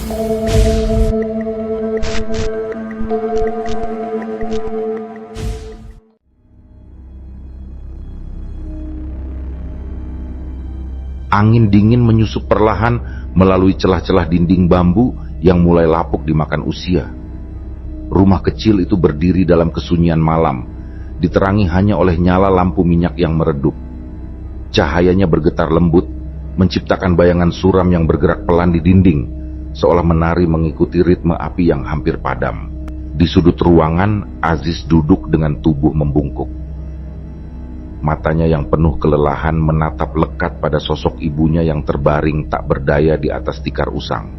Angin dingin menyusup perlahan melalui celah-celah dinding bambu yang mulai lapuk dimakan usia. Rumah kecil itu berdiri dalam kesunyian malam, diterangi hanya oleh nyala lampu minyak yang meredup. Cahayanya bergetar lembut, menciptakan bayangan suram yang bergerak pelan di dinding, seolah menari mengikuti ritme api yang hampir padam. Di sudut ruangan, Aziz duduk dengan tubuh membungkuk. Matanya yang penuh kelelahan menatap lekat pada sosok ibunya yang terbaring tak berdaya di atas tikar usang.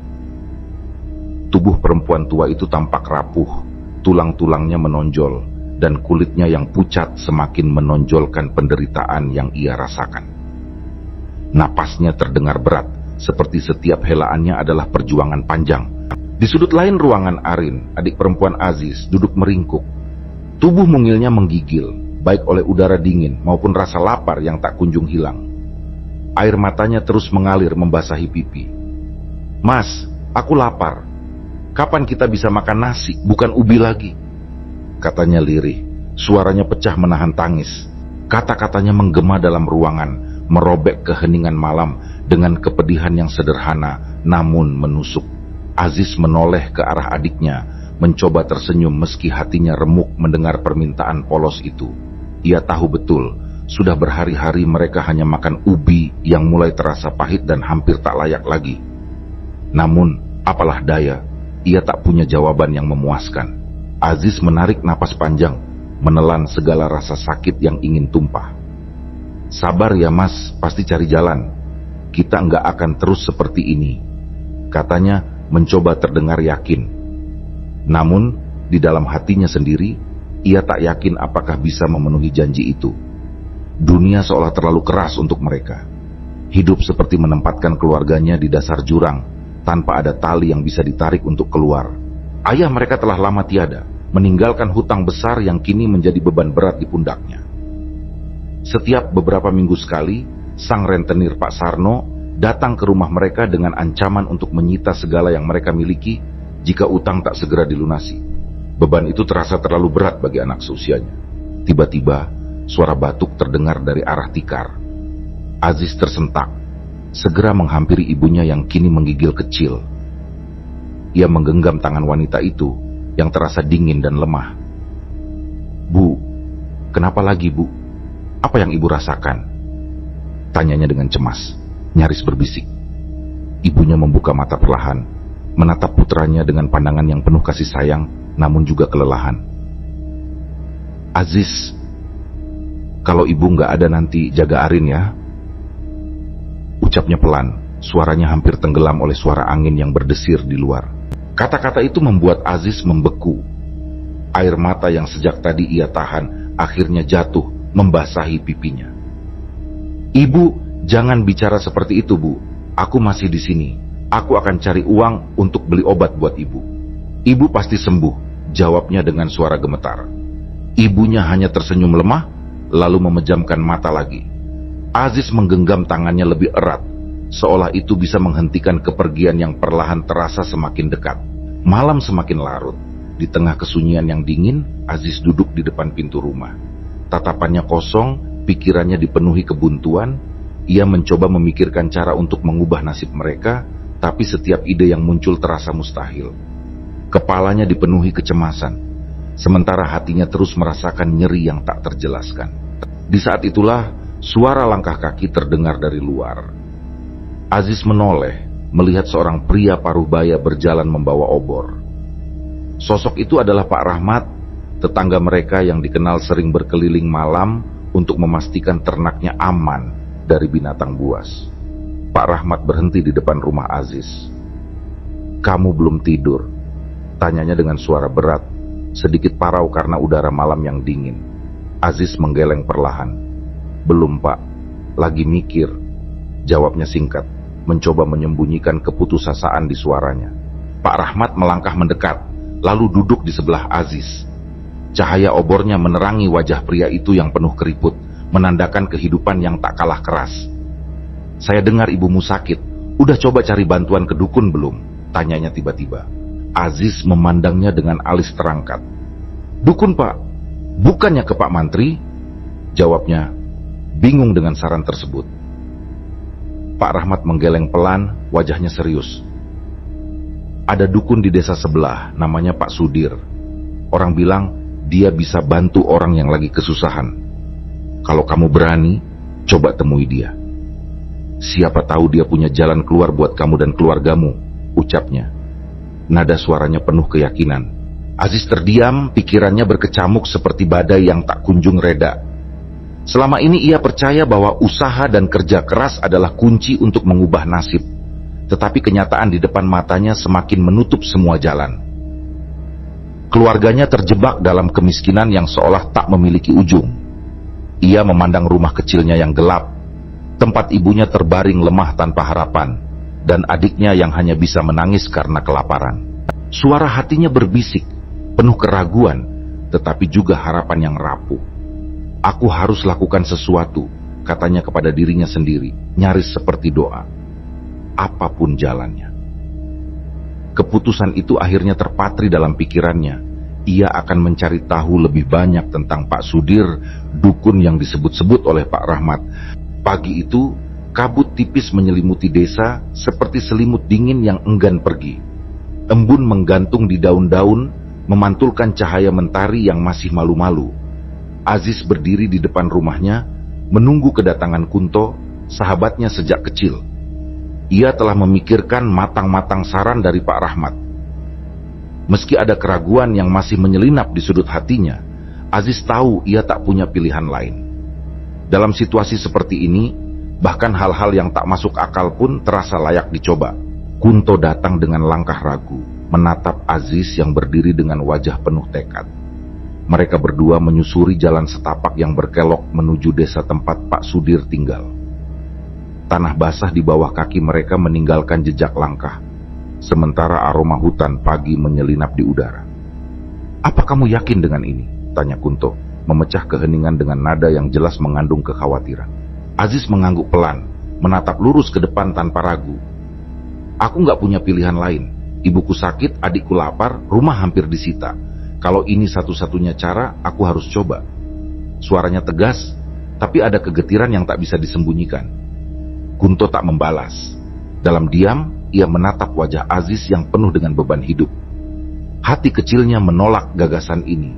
Tubuh perempuan tua itu tampak rapuh, tulang-tulangnya menonjol, dan kulitnya yang pucat semakin menonjolkan penderitaan yang ia rasakan. Napasnya terdengar berat, seperti setiap helaannya adalah perjuangan panjang. Di sudut lain ruangan, Arin, adik perempuan Aziz, duduk meringkuk. Tubuh mungilnya menggigil, baik oleh udara dingin maupun rasa lapar yang tak kunjung hilang. Air matanya terus mengalir membasahi pipi. "Mas, aku lapar. Kapan kita bisa makan nasi, bukan ubi lagi?" katanya lirih. Suaranya pecah menahan tangis. Kata-katanya menggema dalam ruangan, merobek keheningan malam dengan kepedihan yang sederhana namun menusuk. Aziz menoleh ke arah adiknya, mencoba tersenyum meski hatinya remuk mendengar permintaan polos itu. Ia tahu betul, sudah berhari-hari mereka hanya makan ubi yang mulai terasa pahit dan hampir tak layak lagi. Namun, apalah daya, ia tak punya jawaban yang memuaskan. Aziz menarik napas panjang, menelan segala rasa sakit yang ingin tumpah. "Sabar ya mas, pasti cari jalan. Kita nggak akan terus seperti ini," katanya mencoba terdengar yakin. Namun, di dalam hatinya sendiri, ia tak yakin apakah bisa memenuhi janji itu. Dunia seolah terlalu keras untuk mereka. Hidup seperti menempatkan keluarganya di dasar jurang, tanpa ada tali yang bisa ditarik untuk keluar. Ayah mereka telah lama tiada, meninggalkan hutang besar yang kini menjadi beban berat di pundaknya. Setiap beberapa minggu sekali, sang rentenir Pak Sarno datang ke rumah mereka dengan ancaman untuk menyita segala yang mereka miliki jika utang tak segera dilunasi. Beban itu terasa terlalu berat bagi anak seusianya. Tiba-tiba, suara batuk terdengar dari arah tikar. Aziz tersentak, segera menghampiri ibunya yang kini menggigil kecil. Ia menggenggam tangan wanita itu yang terasa dingin dan lemah. "Bu, kenapa lagi, Bu? Apa yang ibu rasakan?" tanyanya dengan cemas, nyaris berbisik. Ibunya membuka mata perlahan, menatap putranya dengan pandangan yang penuh kasih sayang, namun juga kelelahan. "Aziz, kalau ibu nggak ada nanti jaga Arin ya," ucapnya pelan, suaranya hampir tenggelam oleh suara angin yang berdesir di luar. Kata-kata itu membuat Aziz membeku. Air mata yang sejak tadi ia tahan akhirnya jatuh membasahi pipinya. "Ibu, jangan bicara seperti itu, Bu. Aku masih di sini. Aku akan cari uang untuk beli obat buat ibu. Ibu pasti sembuh," jawabnya dengan suara gemetar. Ibunya hanya tersenyum lemah, lalu memejamkan mata lagi. Aziz menggenggam tangannya lebih erat, seolah itu bisa menghentikan kepergian yang perlahan terasa semakin dekat. Malam semakin larut. Di tengah kesunyian yang dingin, Aziz duduk di depan pintu rumah. Tatapannya kosong, pikirannya dipenuhi kebuntuan. Ia mencoba memikirkan cara untuk mengubah nasib mereka, tapi setiap ide yang muncul terasa mustahil. Kepalanya dipenuhi kecemasan, sementara hatinya terus merasakan nyeri yang tak terjelaskan. Di saat itulah, suara langkah kaki terdengar dari luar. Aziz menoleh, melihat seorang pria paruh baya berjalan membawa obor. Sosok itu adalah Pak Rahmat, tetangga mereka yang dikenal sering berkeliling malam untuk memastikan ternaknya aman dari binatang buas. Pak Rahmat berhenti di depan rumah Aziz. "Kamu belum tidur?" tanyanya dengan suara berat, sedikit parau karena udara malam yang dingin. Aziz menggeleng perlahan. "Belum, Pak. Lagi mikir," jawabnya singkat, mencoba menyembunyikan keputusasaan di suaranya. Pak Rahmat melangkah mendekat, lalu duduk di sebelah Aziz. Cahaya obornya menerangi wajah pria itu yang penuh keriput, menandakan kehidupan yang tak kalah keras. "Saya dengar ibumu sakit. Udah coba cari bantuan ke dukun belum?" Tanyanya tiba-tiba. Aziz memandangnya dengan alis terangkat. Dukun, Pak. Bukannya ke Pak Mantri? Jawabnya, bingung dengan saran tersebut. Pak Rahmat menggeleng pelan, wajahnya serius. Ada dukun di desa sebelah, namanya Pak Sudir. Orang bilang dia bisa bantu orang yang lagi kesusahan. Kalau kamu berani, coba temui dia. Siapa tahu dia punya jalan keluar buat kamu dan keluargamu, ucapnya. Nada suaranya penuh keyakinan. Aziz terdiam, pikirannya berkecamuk seperti badai yang tak kunjung reda. Selama ini ia percaya bahwa usaha dan kerja keras adalah kunci untuk mengubah nasib. Tetapi kenyataan di depan matanya semakin menutup semua jalan. Keluarganya terjebak dalam kemiskinan yang seolah tak memiliki ujung. Ia memandang rumah kecilnya yang gelap, tempat ibunya terbaring lemah tanpa harapan, dan adiknya yang hanya bisa menangis karena kelaparan. Suara hatinya berbisik, penuh keraguan, tetapi juga harapan yang rapuh. Aku harus lakukan sesuatu, katanya kepada dirinya sendiri, nyaris seperti doa. Apapun jalannya. Keputusan itu akhirnya terpatri dalam pikirannya. Ia akan mencari tahu lebih banyak tentang Pak Sudir, dukun yang disebut-sebut oleh Pak Rahmat. Pagi itu, kabut tipis menyelimuti desa seperti selimut dingin yang enggan pergi. Embun menggantung di daun-daun, memantulkan cahaya mentari yang masih malu-malu. Aziz berdiri di depan rumahnya, menunggu kedatangan Kunto, sahabatnya sejak kecil. Ia telah memikirkan matang-matang saran dari Pak Rahmat. Meski ada keraguan yang masih menyelinap di sudut hatinya, Aziz tahu ia tak punya pilihan lain. Dalam situasi seperti ini, bahkan hal-hal yang tak masuk akal pun terasa layak dicoba. Kunto datang dengan langkah ragu, menatap Aziz yang berdiri dengan wajah penuh tekad. Mereka berdua menyusuri jalan setapak yang berkelok menuju desa tempat Pak Sudir tinggal. Tanah basah di bawah kaki mereka meninggalkan jejak langkah, sementara aroma hutan pagi menyelinap di udara. "Apa kamu yakin dengan ini?" tanya Kunto, memecah keheningan dengan nada yang jelas mengandung kekhawatiran. Aziz mengangguk pelan, menatap lurus ke depan tanpa ragu. "Aku nggak punya pilihan lain. Ibuku sakit, adikku lapar, rumah hampir disita. Kalau ini satu-satunya cara, aku harus coba." Suaranya tegas, tapi ada kegetiran yang tak bisa disembunyikan. Kunto tak membalas. Dalam diam, ia menatap wajah Aziz yang penuh dengan beban hidup. Hati kecilnya menolak gagasan ini,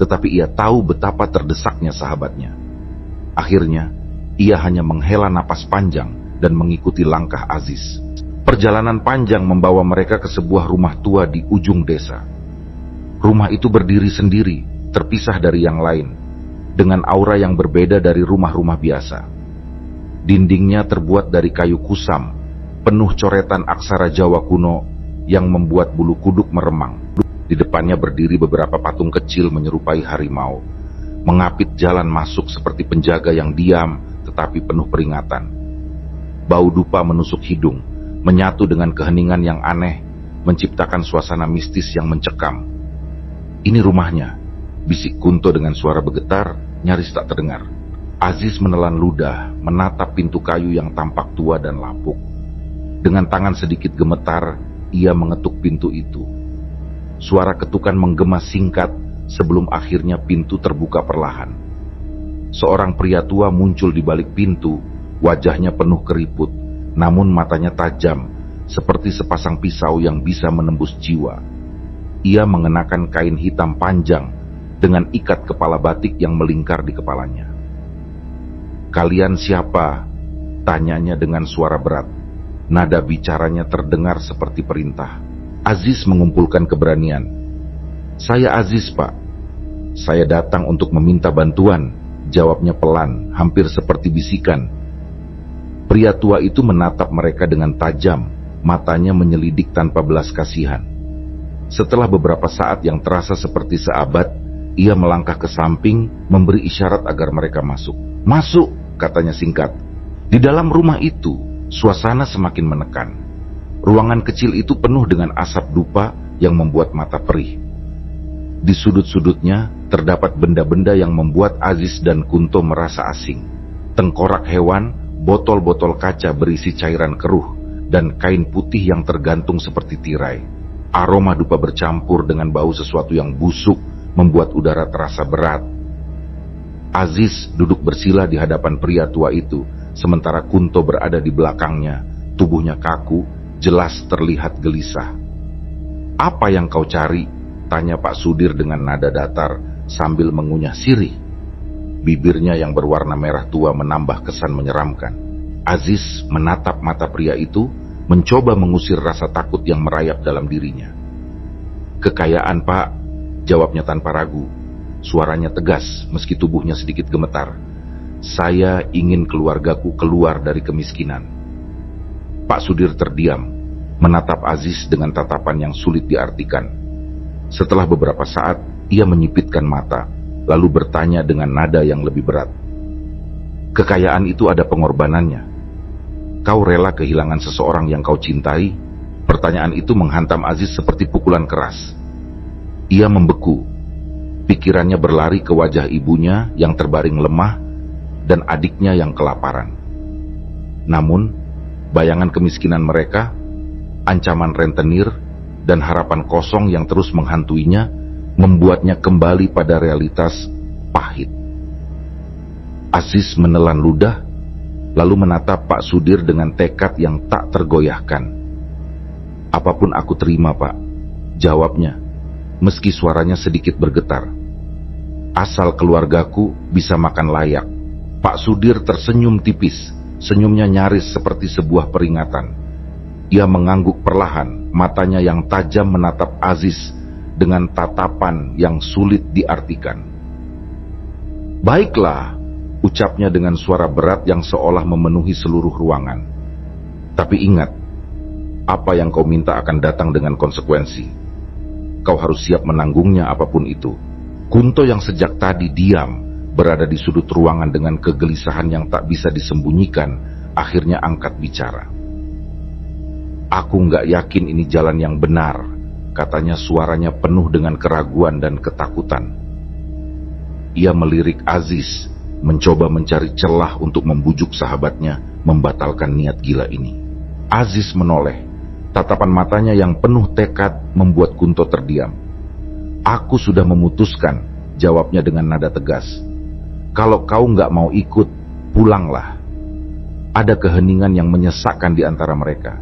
tetapi ia tahu betapa terdesaknya sahabatnya. Akhirnya, ia hanya menghela napas panjang dan mengikuti langkah Aziz. Perjalanan panjang membawa mereka ke sebuah rumah tua di ujung desa. Rumah itu berdiri sendiri, terpisah dari yang lain, dengan aura yang berbeda dari rumah-rumah biasa. Dindingnya terbuat dari kayu kusam, penuh coretan aksara Jawa kuno yang membuat bulu kuduk meremang. Di depannya berdiri beberapa patung kecil menyerupai harimau, mengapit jalan masuk seperti penjaga yang diam tetapi penuh peringatan. Bau dupa menusuk hidung, menyatu dengan keheningan yang aneh, menciptakan suasana mistis yang mencekam. "Ini rumahnya," bisik Kunto dengan suara bergetar, nyaris tak terdengar. Aziz menelan ludah, menatap pintu kayu yang tampak tua dan lapuk. Dengan tangan sedikit gemetar, ia mengetuk pintu itu. Suara ketukan menggema singkat sebelum akhirnya pintu terbuka perlahan. Seorang pria tua muncul di balik pintu, wajahnya penuh keriput, namun matanya tajam, seperti sepasang pisau yang bisa menembus jiwa. Ia mengenakan kain hitam panjang dengan ikat kepala batik yang melingkar di kepalanya. "Kalian siapa?" tanyanya dengan suara berat. Nada bicaranya terdengar seperti perintah. Aziz mengumpulkan keberanian. "Saya Aziz, Pak. Saya datang untuk meminta bantuan," jawabnya pelan, hampir seperti bisikan. Pria tua itu menatap mereka dengan tajam, matanya menyelidik tanpa belas kasihan. Setelah beberapa saat yang terasa seperti seabad, ia melangkah ke samping, memberi isyarat agar mereka masuk. "Masuk," katanya singkat. Di dalam rumah itu, suasana semakin menekan. Ruangan kecil itu penuh dengan asap dupa yang membuat mata perih. Di sudut-sudutnya terdapat benda-benda yang membuat Aziz dan Kunto merasa asing. Tengkorak hewan, botol-botol kaca berisi cairan keruh, dan kain putih yang tergantung seperti tirai. Aroma dupa bercampur dengan bau sesuatu yang busuk membuat udara terasa berat. Aziz duduk bersila di hadapan pria tua itu, sementara Kunto berada di belakangnya, tubuhnya kaku, jelas terlihat gelisah. "Apa yang kau cari?" tanya Pak Sudir dengan nada datar sambil mengunyah sirih. Bibirnya yang berwarna merah tua menambah kesan menyeramkan. Aziz menatap mata pria itu, mencoba mengusir rasa takut yang merayap dalam dirinya. "Kekayaan, Pak," jawabnya tanpa ragu. Suaranya tegas meski tubuhnya sedikit gemetar. "Saya ingin keluargaku keluar dari kemiskinan." Pak Sudir terdiam, menatap Aziz dengan tatapan yang sulit diartikan. Setelah beberapa saat, ia menyipitkan mata, lalu bertanya dengan nada yang lebih berat. "Kekayaan itu ada pengorbanannya. Kau rela kehilangan seseorang yang kau cintai?" Pertanyaan itu menghantam Aziz seperti pukulan keras. Ia membeku. Pikirannya berlari ke wajah ibunya yang terbaring lemah dan adiknya yang kelaparan. Namun, bayangan kemiskinan mereka, ancaman rentenir, dan harapan kosong yang terus menghantuinya membuatnya kembali pada realitas pahit. Aziz menelan ludah, lalu menatap Pak Sudir dengan tekad yang tak tergoyahkan. "Apapun aku terima, Pak," jawabnya, meski suaranya sedikit bergetar. "Asal keluargaku bisa makan layak." Pak Sudir tersenyum tipis, senyumnya nyaris seperti sebuah peringatan. Ia mengangguk perlahan, matanya yang tajam menatap Aziz dengan tatapan yang sulit diartikan. "Baiklah," ucapnya dengan suara berat yang seolah memenuhi seluruh ruangan. "Tapi ingat, apa yang kau minta akan datang dengan konsekuensi. Kau harus siap menanggungnya apapun itu." Kunto yang sejak tadi diam, berada di sudut ruangan dengan kegelisahan yang tak bisa disembunyikan, akhirnya angkat bicara. "Aku nggak yakin ini jalan yang benar," katanya, suaranya penuh dengan keraguan dan ketakutan. Ia melirik Aziz, mencoba mencari celah untuk membujuk sahabatnya membatalkan niat gila ini. Aziz menoleh, tatapan matanya yang penuh tekad membuat Kunto terdiam. "Aku sudah memutuskan," jawabnya dengan nada tegas. "Kalau kau nggak mau ikut, pulanglah." Ada keheningan yang menyesakkan di antara mereka.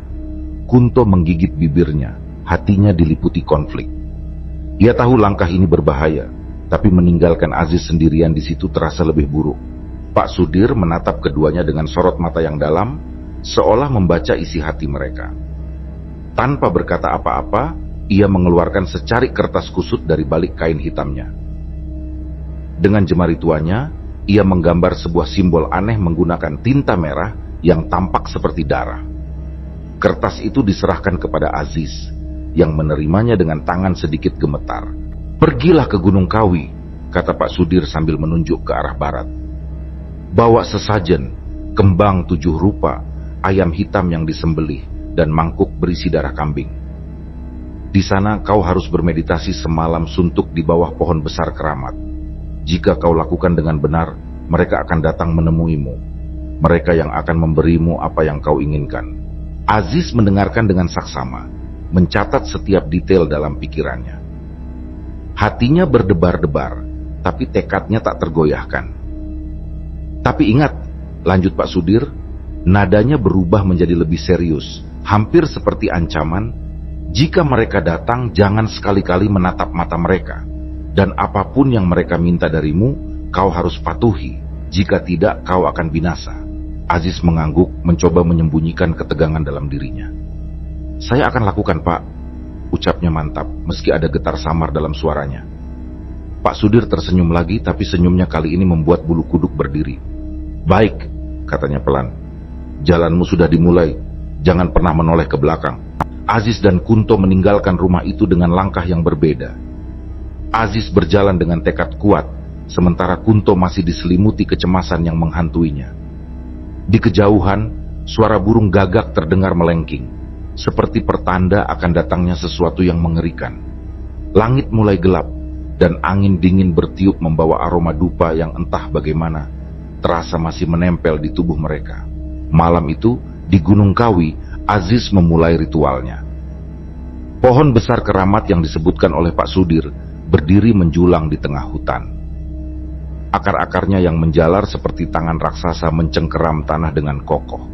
Kunto menggigit bibirnya, hatinya diliputi konflik. Ia tahu langkah ini berbahaya, tapi meninggalkan Aziz sendirian di situ terasa lebih buruk. Pak Sudir menatap keduanya dengan sorot mata yang dalam, seolah membaca isi hati mereka. Tanpa berkata apa-apa, ia mengeluarkan secarik kertas kusut dari balik kain hitamnya. Dengan jemari tuanya, ia menggambar sebuah simbol aneh menggunakan tinta merah yang tampak seperti darah. Kertas itu diserahkan kepada Aziz, yang menerimanya dengan tangan sedikit gemetar. "Pergilah ke Gunung Kawi," kata Pak Sudir sambil menunjuk ke arah barat. "Bawa sesajen, kembang 7 rupa, ayam hitam yang disembelih, dan mangkuk berisi darah kambing. Di sana kau harus bermeditasi semalam suntuk di bawah pohon besar keramat. Jika kau lakukan dengan benar, mereka akan datang menemuimu. Mereka yang akan memberimu apa yang kau inginkan." Aziz mendengarkan dengan saksama, mencatat setiap detail dalam pikirannya. Hatinya berdebar-debar, tapi tekadnya tak tergoyahkan. "Tapi ingat," lanjut Pak Sudir, nadanya berubah menjadi lebih serius, hampir seperti ancaman, "jika mereka datang, jangan sekali-kali menatap mata mereka. Dan apapun yang mereka minta darimu, kau harus patuhi. Jika tidak, kau akan binasa." Aziz mengangguk, mencoba menyembunyikan ketegangan dalam dirinya. "Saya akan lakukan, Pak," ucapnya mantap, meski ada getar samar dalam suaranya. Pak Sudir tersenyum lagi, tapi senyumnya kali ini membuat bulu kuduk berdiri. "Baik," katanya pelan. "Jalanmu sudah dimulai, jangan pernah menoleh ke belakang." Aziz dan Kunto meninggalkan rumah itu dengan langkah yang berbeda. Aziz berjalan dengan tekad kuat, sementara Kunto masih diselimuti kecemasan yang menghantuinya. Di kejauhan, suara burung gagak terdengar melengking, seperti pertanda akan datangnya sesuatu yang mengerikan. Langit mulai gelap, dan angin dingin bertiup membawa aroma dupa yang entah bagaimana terasa masih menempel di tubuh mereka. Malam itu, di Gunung Kawi, Aziz memulai ritualnya. Pohon besar keramat yang disebutkan oleh Pak Sudir berdiri menjulang di tengah hutan. Akar-akarnya yang menjalar seperti tangan raksasa mencengkeram tanah dengan kokoh.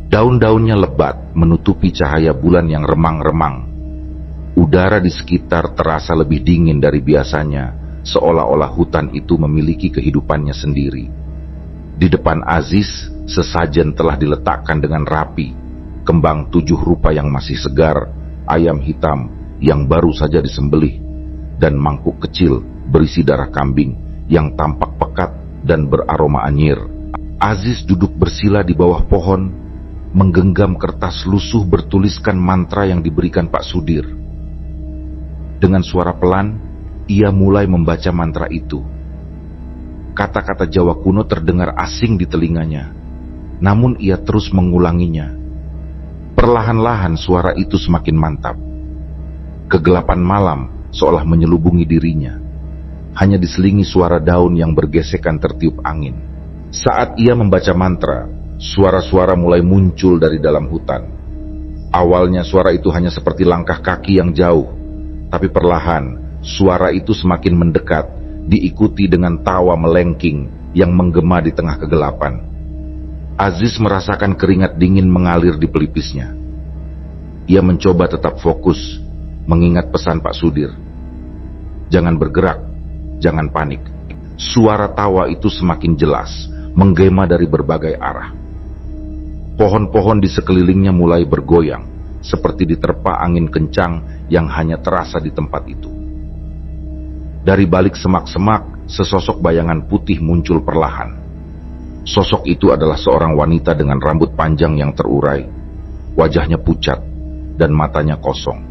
Daun-daunnya lebat menutupi cahaya bulan yang remang-remang. Udara di sekitar terasa lebih dingin dari biasanya, seolah-olah hutan itu memiliki kehidupannya sendiri. Di depan Aziz, sesajen telah diletakkan dengan rapi, kembang 7 rupa yang masih segar, ayam hitam yang baru saja disembelih, dan mangkuk kecil berisi darah kambing yang tampak pekat dan beraroma anyir. Aziz duduk bersila di bawah pohon, menggenggam kertas lusuh bertuliskan mantra yang diberikan Pak Sudir. Dengan suara pelan, ia mulai membaca mantra itu. Kata-kata Jawa kuno terdengar asing di telinganya, namun ia terus mengulanginya. Perlahan-lahan suara itu semakin mantap. Kegelapan malam seolah menyelubungi dirinya. Hanya diselingi suara daun yang bergesekan tertiup angin. Saat ia membaca mantra, suara-suara mulai muncul dari dalam hutan. Awalnya suara itu hanya seperti langkah kaki yang jauh, tapi perlahan suara itu semakin mendekat, diikuti dengan tawa melengking yang menggema di tengah kegelapan. Aziz merasakan keringat dingin mengalir di pelipisnya. Ia mencoba tetap fokus, mengingat pesan Pak Sudir. Jangan bergerak, jangan panik. Suara tawa itu semakin jelas, menggema dari berbagai arah. Pohon-pohon di sekelilingnya mulai bergoyang, seperti diterpa angin kencang yang hanya terasa di tempat itu. Dari balik semak-semak, sesosok bayangan putih muncul perlahan. Sosok itu adalah seorang wanita dengan rambut panjang yang terurai, wajahnya pucat, dan matanya kosong.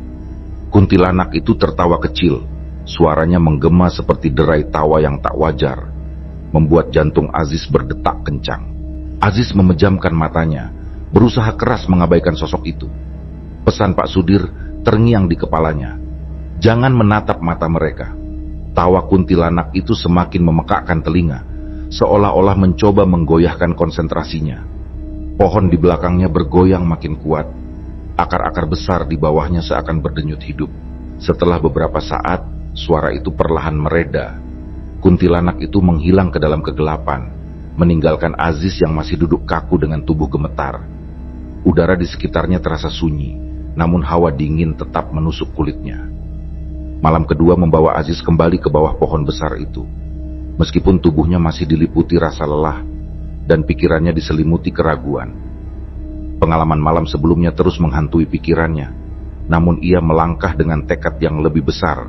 Kuntilanak itu tertawa kecil, suaranya menggema seperti derai tawa yang tak wajar, membuat jantung Aziz berdetak kencang. Aziz memejamkan matanya, berusaha keras mengabaikan sosok itu. Pesan Pak Sudir terngiang di kepalanya. Jangan menatap mata mereka. Tawa kuntilanak itu semakin memekakkan telinga, seolah-olah mencoba menggoyahkan konsentrasinya. Pohon di belakangnya bergoyang makin kuat. Akar-akar besar di bawahnya seakan berdenyut hidup. Setelah beberapa saat, suara itu perlahan mereda. Kuntilanak itu menghilang ke dalam kegelapan, meninggalkan Aziz yang masih duduk kaku dengan tubuh gemetar. Udara di sekitarnya terasa sunyi, namun hawa dingin tetap menusuk kulitnya. Malam kedua membawa Aziz kembali ke bawah pohon besar itu. Meskipun tubuhnya masih diliputi rasa lelah dan pikirannya diselimuti keraguan. Pengalaman malam sebelumnya terus menghantui pikirannya, namun ia melangkah dengan tekad yang lebih besar.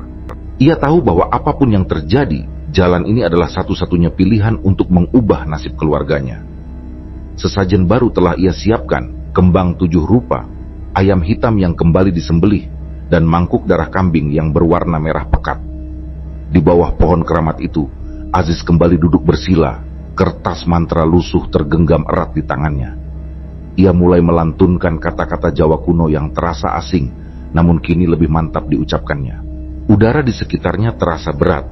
Ia tahu bahwa apapun yang terjadi, jalan ini adalah satu-satunya pilihan untuk mengubah nasib keluarganya. Sesajen baru telah ia siapkan, kembang 7 rupa, ayam hitam yang kembali disembelih, dan mangkuk darah kambing yang berwarna merah pekat. Di bawah pohon keramat itu, Aziz kembali duduk bersila, kertas mantra lusuh tergenggam erat di tangannya. Ia mulai melantunkan kata-kata Jawa kuno yang terasa asing, namun kini lebih mantap diucapkannya. Udara di sekitarnya terasa berat,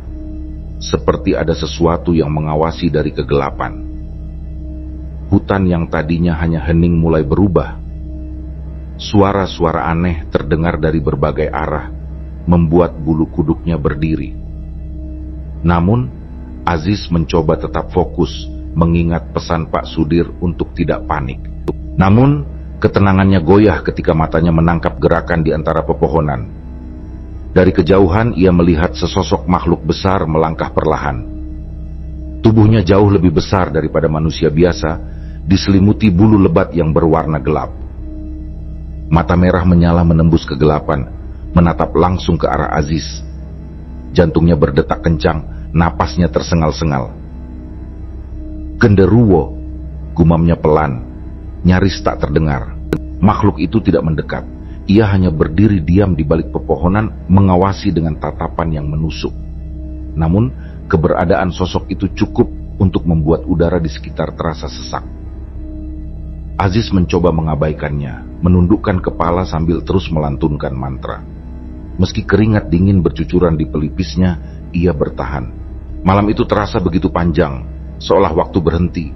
seperti ada sesuatu yang mengawasi dari kegelapan. Hutan yang tadinya hanya hening mulai berubah. Suara-suara aneh terdengar dari berbagai arah, membuat bulu kuduknya berdiri. Namun, Aziz mencoba tetap fokus, mengingat pesan Pak Sudir untuk tidak panik. Namun, ketenangannya goyah ketika matanya menangkap gerakan di antara pepohonan. Dari kejauhan, ia melihat sesosok makhluk besar melangkah perlahan. Tubuhnya jauh lebih besar daripada manusia biasa, diselimuti bulu lebat yang berwarna gelap. Mata merah menyala menembus kegelapan, menatap langsung ke arah Aziz. Jantungnya berdetak kencang, napasnya tersengal-sengal. "Genderuwo," gumamnya pelan, nyaris tak terdengar. Makhluk itu tidak mendekat. Ia hanya berdiri diam di balik pepohonan, mengawasi dengan tatapan yang menusuk. Namun, keberadaan sosok itu cukup untuk membuat udara di sekitar terasa sesak. Aziz mencoba mengabaikannya, menundukkan kepala sambil terus melantunkan mantra. Meski keringat dingin bercucuran di pelipisnya, ia bertahan. Malam itu terasa begitu panjang, seolah waktu berhenti.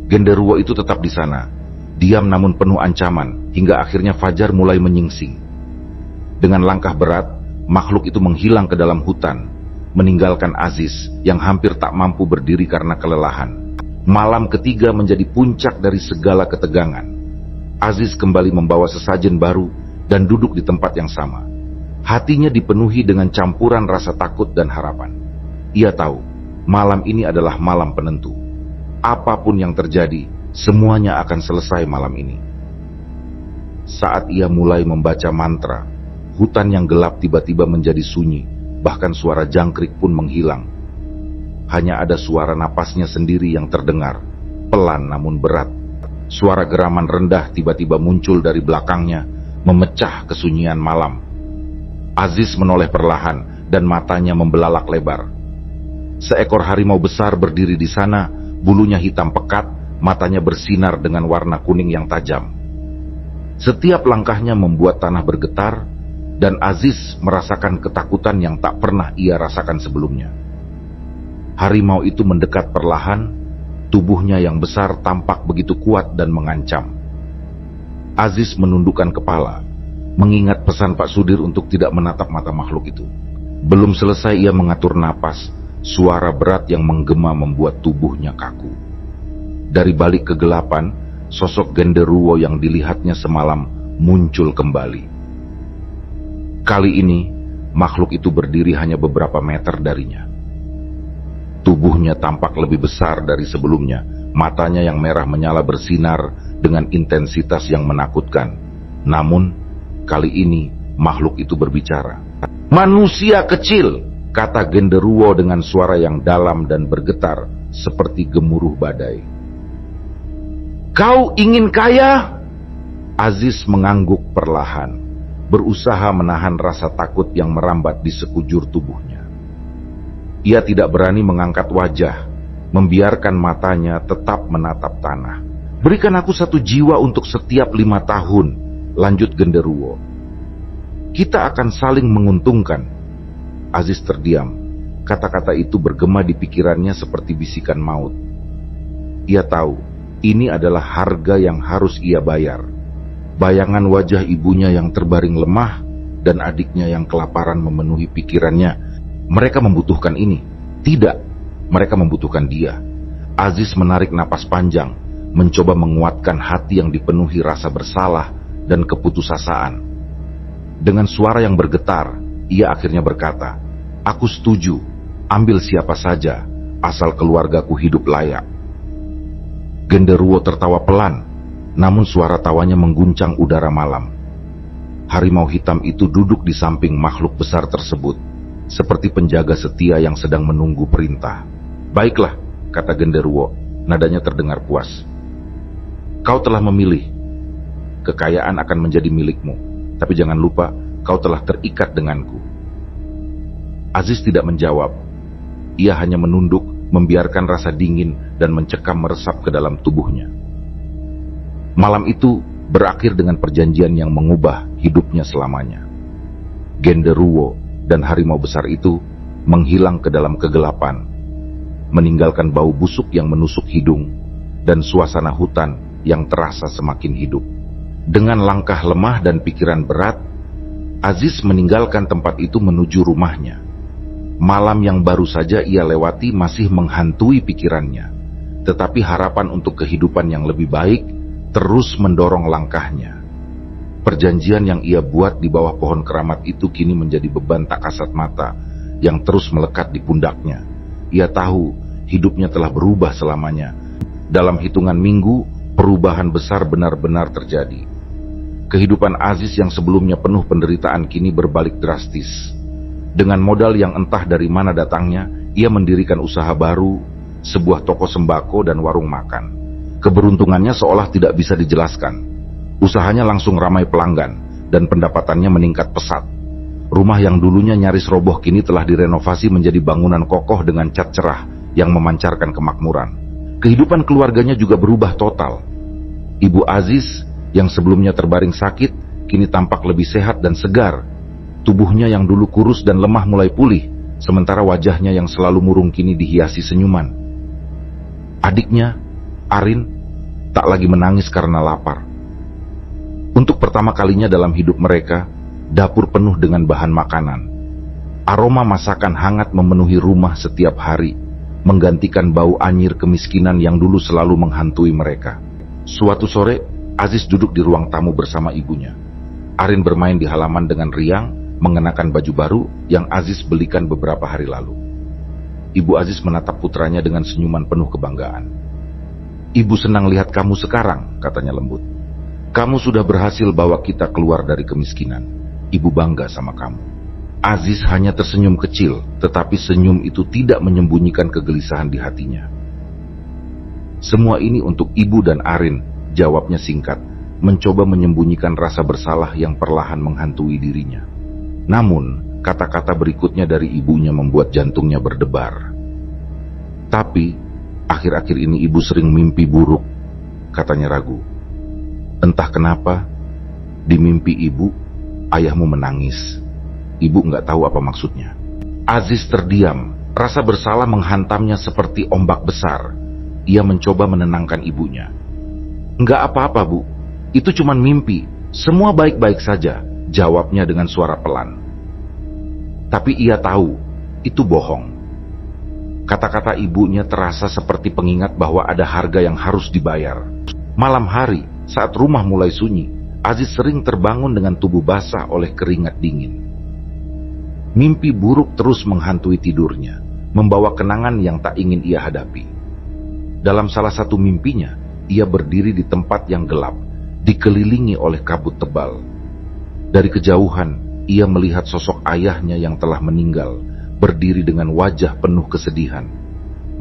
Genderuwo itu tetap di sana, diam namun penuh ancaman, hingga akhirnya fajar mulai menyingsing. Dengan langkah berat, makhluk itu menghilang ke dalam hutan, meninggalkan Aziz yang hampir tak mampu berdiri karena kelelahan. Malam ketiga menjadi puncak dari segala ketegangan. Aziz kembali membawa sesajen baru dan duduk di tempat yang sama. Hatinya dipenuhi dengan campuran rasa takut dan harapan. Ia tahu, malam ini adalah malam penentu. Apapun yang terjadi, semuanya akan selesai malam ini. Saat ia mulai membaca mantra, hutan yang gelap tiba-tiba menjadi sunyi, bahkan suara jangkrik pun menghilang. Hanya ada suara napasnya sendiri yang terdengar, pelan namun berat. Suara geraman rendah tiba-tiba muncul dari belakangnya, memecah kesunyian malam. Aziz menoleh perlahan dan matanya membelalak lebar. Seekor harimau besar berdiri di sana, bulunya hitam pekat, matanya bersinar dengan warna kuning yang tajam. Setiap langkahnya membuat tanah bergetar, dan Aziz merasakan ketakutan yang tak pernah ia rasakan sebelumnya. Harimau itu mendekat perlahan, tubuhnya yang besar tampak begitu kuat dan mengancam. Aziz menundukkan kepala, mengingat pesan Pak Sudir untuk tidak menatap mata makhluk itu. Belum selesai ia mengatur napas, suara berat yang menggema membuat tubuhnya kaku. Dari balik kegelapan, sosok genderuwo yang dilihatnya semalam muncul kembali. Kali ini, makhluk itu berdiri hanya beberapa meter darinya. Tubuhnya tampak lebih besar dari sebelumnya, matanya yang merah menyala bersinar dengan intensitas yang menakutkan. Namun, kali ini makhluk itu berbicara. "Manusia kecil," kata genderuwo dengan suara yang dalam dan bergetar seperti gemuruh badai. "Kau ingin kaya?" Aziz mengangguk perlahan, berusaha menahan rasa takut yang merambat di sekujur tubuhnya. Ia tidak berani mengangkat wajah, membiarkan matanya tetap menatap tanah. "Berikan aku 1 jiwa untuk setiap 5 tahun, lanjut genderuwo. Kita akan saling menguntungkan." Aziz terdiam. Kata-kata itu bergema di pikirannya seperti bisikan maut. Ia tahu, ini adalah harga yang harus ia bayar. Bayangan wajah ibunya yang terbaring lemah dan adiknya yang kelaparan memenuhi pikirannya. Mereka membutuhkan ini. Tidak, mereka membutuhkan dia. Aziz menarik napas panjang, mencoba menguatkan hati yang dipenuhi rasa bersalah dan keputusasaan. Dengan suara yang bergetar, ia akhirnya berkata, "Aku setuju, ambil siapa saja, asal keluargaku hidup layak." Genderuwo tertawa pelan, namun suara tawanya mengguncang udara malam. Harimau hitam itu duduk di samping makhluk besar tersebut, seperti penjaga setia yang sedang menunggu perintah. "Baiklah," kata genderuwo, nadanya terdengar puas. "Kau telah memilih. Kekayaan akan menjadi milikmu. Tapi jangan lupa, kau telah terikat denganku." Aziz tidak menjawab. Ia hanya menunduk, membiarkan rasa dingin dan mencekam meresap ke dalam tubuhnya. Malam itu berakhir dengan perjanjian yang mengubah hidupnya selamanya. Genderuwo dan harimau besar itu menghilang ke dalam kegelapan, meninggalkan bau busuk yang menusuk hidung dan suasana hutan yang terasa semakin hidup. Dengan langkah lemah dan pikiran berat, Aziz meninggalkan tempat itu menuju rumahnya. Malam yang baru saja ia lewati masih menghantui pikirannya, tetapi harapan untuk kehidupan yang lebih baik terus mendorong langkahnya. Perjanjian yang ia buat di bawah pohon keramat itu kini menjadi beban tak kasat mata yang terus melekat di pundaknya. Ia tahu hidupnya telah berubah selamanya. Dalam hitungan minggu, perubahan besar benar-benar terjadi. Kehidupan Aziz yang sebelumnya penuh penderitaan kini berbalik drastis. Dengan modal yang entah dari mana datangnya, ia mendirikan usaha baru, sebuah toko sembako dan warung makan. Keberuntungannya seolah tidak bisa dijelaskan. Usahanya langsung ramai pelanggan dan pendapatannya meningkat pesat. Rumah yang dulunya nyaris roboh kini telah direnovasi menjadi bangunan kokoh dengan cat cerah yang memancarkan kemakmuran. Kehidupan keluarganya juga berubah total. Ibu Aziz yang sebelumnya terbaring sakit kini tampak lebih sehat dan segar. Tubuhnya yang dulu kurus dan lemah mulai pulih, sementara wajahnya yang selalu murung kini dihiasi senyuman. Adiknya, Arin, tak lagi menangis karena lapar. Untuk pertama kalinya dalam hidup mereka, dapur penuh dengan bahan makanan. Aroma masakan hangat memenuhi rumah setiap hari, menggantikan bau anyir kemiskinan yang dulu selalu menghantui mereka. Suatu sore, Aziz duduk di ruang tamu bersama ibunya. Arin bermain di halaman dengan riang, mengenakan baju baru yang Aziz belikan beberapa hari lalu. Ibu Aziz menatap putranya dengan senyuman penuh kebanggaan. "Ibu senang lihat kamu sekarang," katanya lembut. "Kamu sudah berhasil bawa kita keluar dari kemiskinan. Ibu bangga sama kamu." Aziz hanya tersenyum kecil, tetapi senyum itu tidak menyembunyikan kegelisahan di hatinya. "Semua ini untuk ibu dan Arin," jawabnya singkat, mencoba menyembunyikan rasa bersalah yang perlahan menghantui dirinya. Namun, kata-kata berikutnya dari ibunya membuat jantungnya berdebar. "Tapi, akhir-akhir ini ibu sering mimpi buruk," katanya ragu. "Entah kenapa, di mimpi ibu, ayahmu menangis. Ibu nggak tahu apa maksudnya." Aziz terdiam, rasa bersalah menghantamnya seperti ombak besar. Ia mencoba menenangkan ibunya. "Nggak apa-apa, Bu. Itu cuma mimpi. Semua baik-baik saja," jawabnya dengan suara pelan. Tapi ia tahu, itu bohong. Kata-kata ibunya terasa seperti pengingat bahwa ada harga yang harus dibayar. Malam hari, saat rumah mulai sunyi, Aziz sering terbangun dengan tubuh basah oleh keringat dingin. Mimpi buruk terus menghantui tidurnya, membawa kenangan yang tak ingin ia hadapi. Dalam salah satu mimpinya, ia berdiri di tempat yang gelap, dikelilingi oleh kabut tebal. Dari kejauhan, ia melihat sosok ayahnya yang telah meninggal, berdiri dengan wajah penuh kesedihan.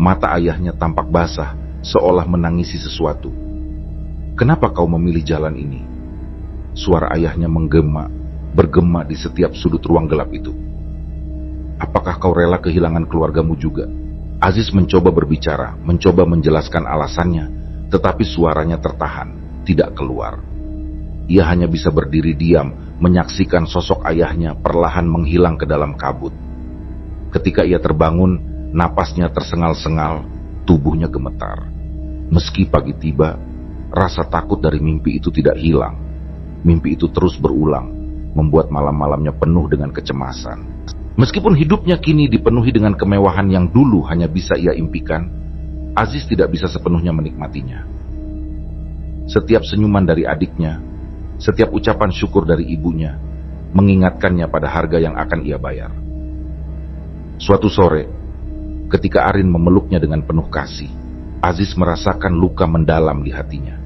Mata ayahnya tampak basah, seolah menangisi sesuatu. "Kenapa kau memilih jalan ini?" Suara ayahnya bergema di setiap sudut ruang gelap itu. "Apakah kau rela kehilangan keluargamu juga?" Aziz mencoba berbicara, mencoba menjelaskan alasannya, tetapi suaranya tertahan, tidak keluar. Ia hanya bisa berdiri diam, menyaksikan sosok ayahnya perlahan menghilang ke dalam kabut. Ketika ia terbangun, napasnya tersengal-sengal, tubuhnya gemetar. Meski pagi tiba, rasa takut dari mimpi itu tidak hilang. Mimpi itu terus berulang, membuat malam-malamnya penuh dengan kecemasan. Meskipun hidupnya kini dipenuhi dengan kemewahan yang dulu hanya bisa ia impikan, Aziz tidak bisa sepenuhnya menikmatinya. Setiap senyuman dari adiknya, setiap ucapan syukur dari ibunya, mengingatkannya pada harga yang akan ia bayar. Suatu sore, ketika Arin memeluknya dengan penuh kasih, Aziz merasakan luka mendalam di hatinya.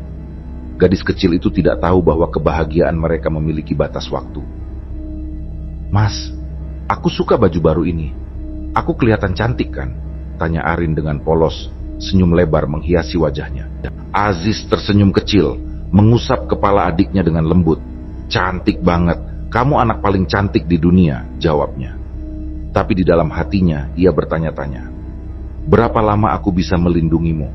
Gadis kecil itu tidak tahu bahwa kebahagiaan mereka memiliki batas waktu. "Mas, aku suka baju baru ini. Aku kelihatan cantik kan?" tanya Arin dengan polos, senyum lebar menghiasi wajahnya. Aziz tersenyum kecil, mengusap kepala adiknya dengan lembut. "Cantik banget, kamu anak paling cantik di dunia," jawabnya. Tapi di dalam hatinya ia bertanya-tanya, "Berapa lama aku bisa melindungimu?"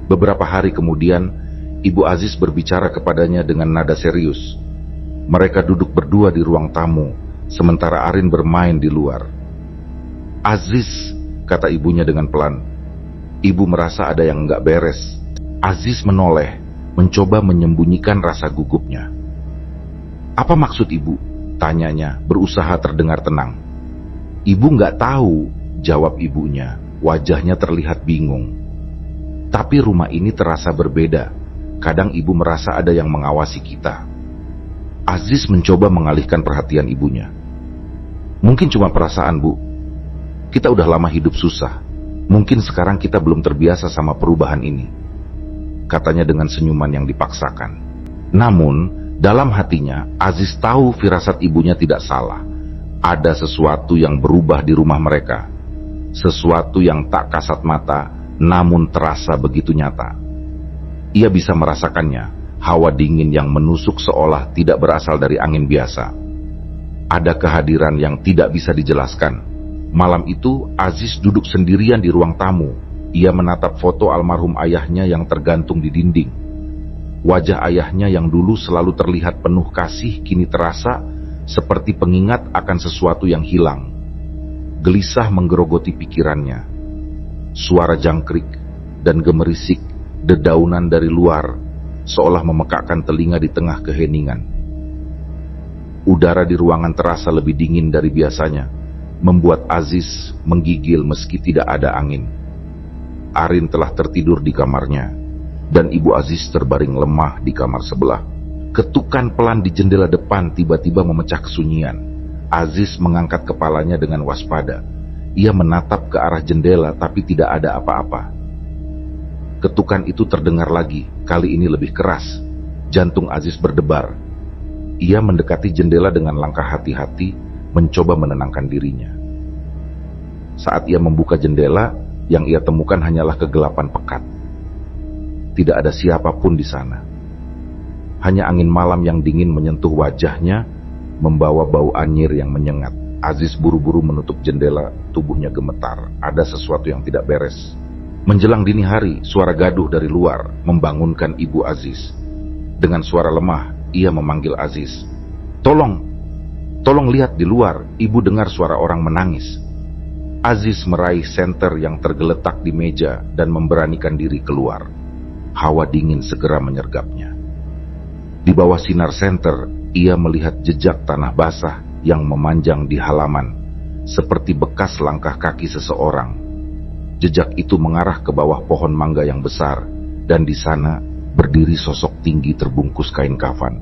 Beberapa hari kemudian, Ibu Aziz berbicara kepadanya dengan nada serius. Mereka duduk berdua di ruang tamu, sementara Arin bermain di luar. "Aziz," kata ibunya dengan pelan, "Ibu merasa ada yang nggak beres." Aziz menoleh, mencoba menyembunyikan rasa gugupnya. "Apa maksud ibu?" tanyanya, berusaha terdengar tenang. "Ibu nggak tahu," jawab ibunya, wajahnya terlihat bingung. "Tapi rumah ini terasa berbeda. Kadang ibu merasa ada yang mengawasi kita." Aziz mencoba mengalihkan perhatian ibunya. "Mungkin cuma perasaan, Bu. Kita udah lama hidup susah. Mungkin sekarang kita belum terbiasa sama perubahan ini," katanya dengan senyuman yang dipaksakan. Namun, dalam hatinya, Aziz tahu firasat ibunya tidak salah. Ada sesuatu yang berubah di rumah mereka. Sesuatu yang tak kasat mata, namun terasa begitu nyata. Ia bisa merasakannya, hawa dingin yang menusuk seolah tidak berasal dari angin biasa. Ada kehadiran yang tidak bisa dijelaskan. Malam itu, Aziz duduk sendirian di ruang tamu. Ia menatap foto almarhum ayahnya yang tergantung di dinding. Wajah ayahnya yang dulu selalu terlihat penuh kasih kini terasa seperti pengingat akan sesuatu yang hilang. Gelisah menggerogoti pikirannya. Suara jangkrik dan gemerisik dedaunan dari luar seolah memekakkan telinga di tengah keheningan. Udara di ruangan terasa lebih dingin dari biasanya, membuat Aziz menggigil meski tidak ada angin. Arin telah tertidur di kamarnya, dan Ibu Aziz terbaring lemah di kamar sebelah. Ketukan pelan di jendela depan tiba-tiba memecah kesunyian. Aziz mengangkat kepalanya dengan waspada. Ia menatap ke arah jendela tapi tidak ada apa-apa. Ketukan itu terdengar lagi, kali ini lebih keras. Jantung Aziz berdebar. Ia mendekati jendela dengan langkah hati-hati, mencoba menenangkan dirinya. Saat ia membuka jendela, yang ia temukan hanyalah kegelapan pekat. Tidak ada siapapun di sana. Hanya angin malam yang dingin menyentuh wajahnya, membawa bau anyir yang menyengat. Aziz buru-buru menutup jendela, tubuhnya gemetar. Ada sesuatu yang tidak beres. Menjelang dini hari, suara gaduh dari luar membangunkan Ibu Aziz. Dengan suara lemah, ia memanggil Aziz. Tolong lihat di luar, Ibu dengar suara orang menangis." Aziz meraih senter yang tergeletak di meja dan memberanikan diri keluar. Hawa dingin segera menyergapnya. Di bawah sinar senter, ia melihat jejak tanah basah yang memanjang di halaman, seperti bekas langkah kaki seseorang. Jejak itu mengarah ke bawah pohon mangga yang besar, dan di sana berdiri sosok tinggi terbungkus kain kafan.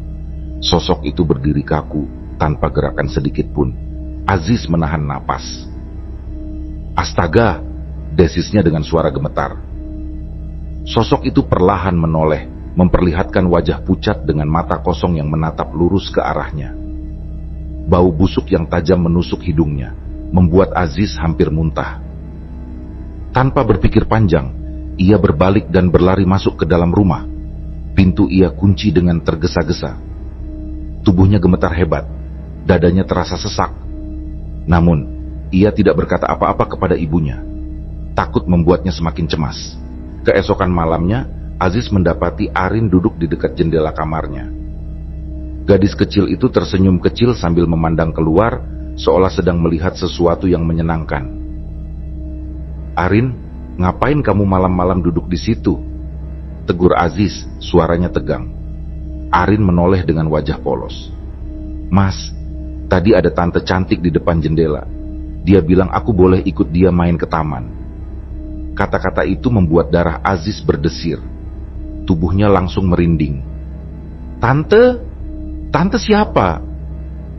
Sosok itu berdiri kaku, tanpa gerakan sedikit pun. Aziz menahan napas. "Astaga!" desisnya dengan suara gemetar. Sosok itu perlahan menoleh, memperlihatkan wajah pucat dengan mata kosong yang menatap lurus ke arahnya. Bau busuk yang tajam menusuk hidungnya, membuat Aziz hampir muntah. Tanpa berpikir panjang, ia berbalik dan berlari masuk ke dalam rumah. Pintu ia kunci dengan tergesa-gesa. Tubuhnya gemetar hebat, dadanya terasa sesak. Namun, ia tidak berkata apa-apa kepada ibunya. Takut membuatnya semakin cemas. Keesokan malamnya, Aziz mendapati Arin duduk di dekat jendela kamarnya. Gadis kecil itu tersenyum kecil sambil memandang keluar, seolah sedang melihat sesuatu yang menyenangkan. "Arin, ngapain kamu malam-malam duduk di situ?" tegur Aziz, suaranya tegang. Arin menoleh dengan wajah polos. "Mas, tadi ada tante cantik di depan jendela. Dia bilang aku boleh ikut dia main ke taman." Kata-kata itu membuat darah Aziz berdesir. Tubuhnya langsung merinding. "Tante? Tante siapa?"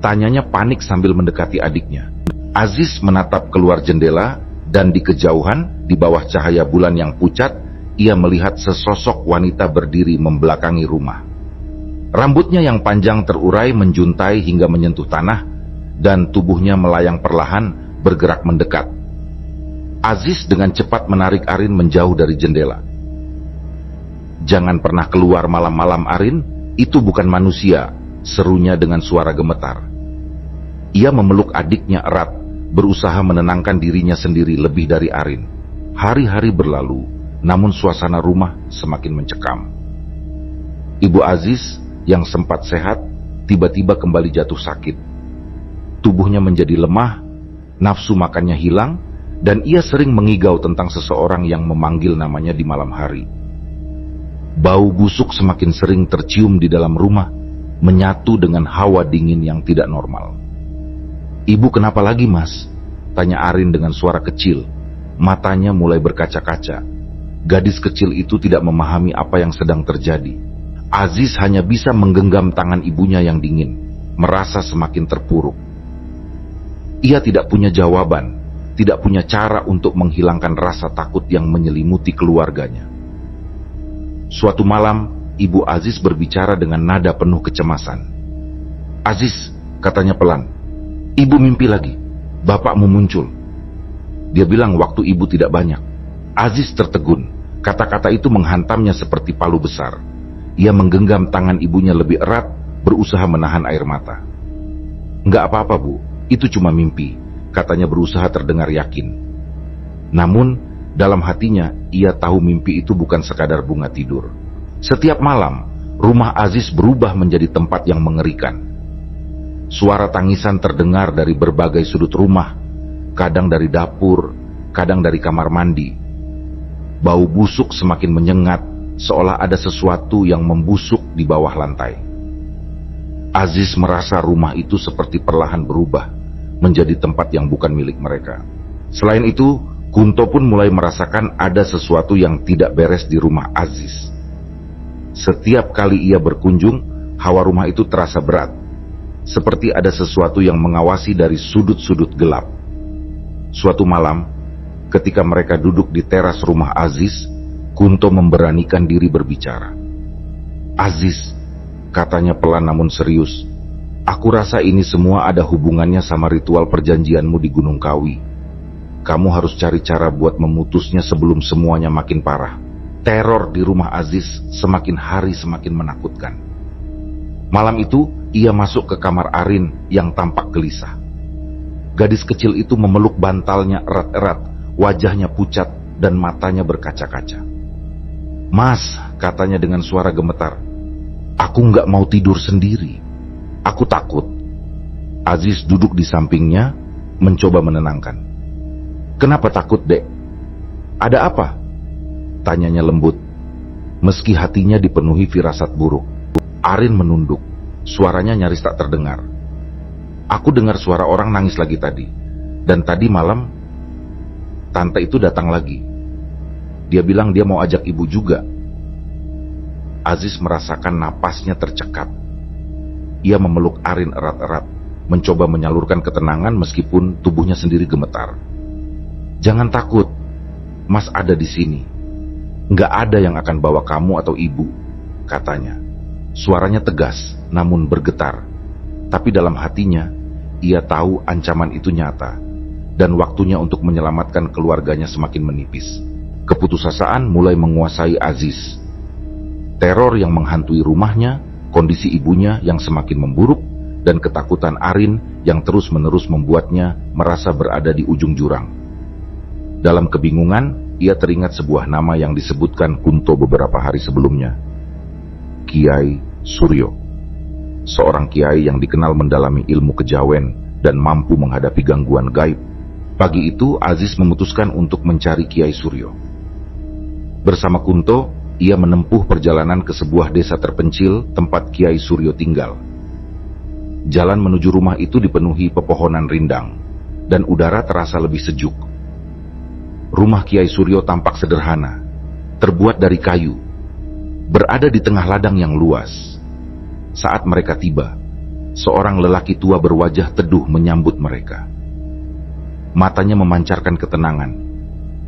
tanyanya panik sambil mendekati adiknya. Aziz menatap keluar jendela, dan di kejauhan, di bawah cahaya bulan yang pucat, ia melihat sesosok wanita berdiri membelakangi rumah. Rambutnya yang panjang terurai menjuntai hingga menyentuh tanah, dan tubuhnya melayang perlahan bergerak mendekat. Aziz dengan cepat menarik Arin menjauh dari jendela. "Jangan pernah keluar malam-malam, Arin. Itu bukan manusia," serunya dengan suara gemetar. Ia memeluk adiknya erat, berusaha menenangkan dirinya sendiri lebih dari Arin. Hari-hari berlalu, namun suasana rumah semakin mencekam. Ibu Aziz yang sempat sehat, tiba-tiba kembali jatuh sakit. Tubuhnya menjadi lemah, nafsu makannya hilang, dan ia sering mengigau tentang seseorang yang memanggil namanya di malam hari. Bau busuk semakin sering tercium di dalam rumah, menyatu dengan hawa dingin yang tidak normal. "Ibu kenapa lagi, Mas?" tanya Arin dengan suara kecil. Matanya mulai berkaca-kaca. Gadis kecil itu tidak memahami apa yang sedang terjadi. Aziz hanya bisa menggenggam tangan ibunya yang dingin, merasa semakin terpuruk. Ia tidak punya jawaban, tidak punya cara untuk menghilangkan rasa takut yang menyelimuti keluarganya. Suatu malam, Ibu Aziz berbicara dengan nada penuh kecemasan. "Aziz," katanya pelan, "Ibu mimpi lagi. Bapakmu muncul." Dia bilang waktu ibu tidak banyak. Aziz tertegun. Kata-kata itu menghantamnya seperti palu besar. Ia menggenggam tangan ibunya lebih erat, berusaha menahan air mata. "Enggak apa-apa, Bu. Itu cuma mimpi," katanya berusaha terdengar yakin. Namun, dalam hatinya, ia tahu mimpi itu bukan sekadar bunga tidur. Setiap malam, rumah Aziz berubah menjadi tempat yang mengerikan. Suara tangisan terdengar dari berbagai sudut rumah, kadang dari dapur, kadang dari kamar mandi. Bau busuk semakin menyengat, seolah ada sesuatu yang membusuk di bawah lantai. Aziz merasa rumah itu seperti perlahan berubah menjadi tempat yang bukan milik mereka. Selain itu, Kunto pun mulai merasakan ada sesuatu yang tidak beres di rumah Aziz. Setiap kali ia berkunjung, hawa rumah itu terasa berat, seperti ada sesuatu yang mengawasi dari sudut-sudut gelap. Suatu malam, ketika mereka duduk di teras rumah Aziz, Kunto memberanikan diri berbicara. "Aziz," katanya pelan namun serius, "aku rasa ini semua ada hubungannya sama ritual perjanjianmu di Gunung Kawi. Kamu harus cari cara buat memutusnya sebelum semuanya makin parah." Teror di rumah Aziz semakin hari semakin menakutkan. Malam itu, ia masuk ke kamar Arin yang tampak gelisah. Gadis kecil itu memeluk bantalnya erat-erat, wajahnya pucat dan matanya berkaca-kaca. "Mas," katanya dengan suara gemetar, "aku nggak mau tidur sendiri. Aku takut." Aziz duduk di sampingnya, mencoba menenangkan. "Kenapa takut, Dek? Ada apa?" tanyanya lembut, meski hatinya dipenuhi firasat buruk. Arin menunduk, suaranya nyaris tak terdengar. "Aku dengar suara orang nangis lagi tadi, dan tadi malam tante itu datang lagi. Dia bilang dia mau ajak ibu juga." Aziz merasakan napasnya tercekat. Ia memeluk Arin erat-erat, mencoba menyalurkan ketenangan meskipun tubuhnya sendiri gemetar. "Jangan takut, Mas ada di sini. Nggak ada yang akan bawa kamu atau ibu," katanya. Suaranya tegas, namun bergetar. Tapi dalam hatinya, ia tahu ancaman itu nyata, dan waktunya untuk menyelamatkan keluarganya semakin menipis. Keputusasaan mulai menguasai Aziz. Teror yang menghantui rumahnya, kondisi ibunya yang semakin memburuk, dan ketakutan Arin yang terus-menerus membuatnya merasa berada di ujung jurang. Dalam kebingungan, ia teringat sebuah nama yang disebutkan Kunto beberapa hari sebelumnya. Kiai Suryo. Seorang kiai yang dikenal mendalami ilmu kejawen dan mampu menghadapi gangguan gaib. Pagi itu Aziz memutuskan untuk mencari Kiai Suryo. Bersama Kunto, ia menempuh perjalanan ke sebuah desa terpencil tempat Kiai Suryo tinggal. Jalan menuju rumah itu dipenuhi pepohonan rindang, dan udara terasa lebih sejuk. Rumah Kiai Suryo tampak sederhana, terbuat dari kayu, berada di tengah ladang yang luas. Saat mereka tiba, seorang lelaki tua berwajah teduh menyambut mereka. Matanya memancarkan ketenangan,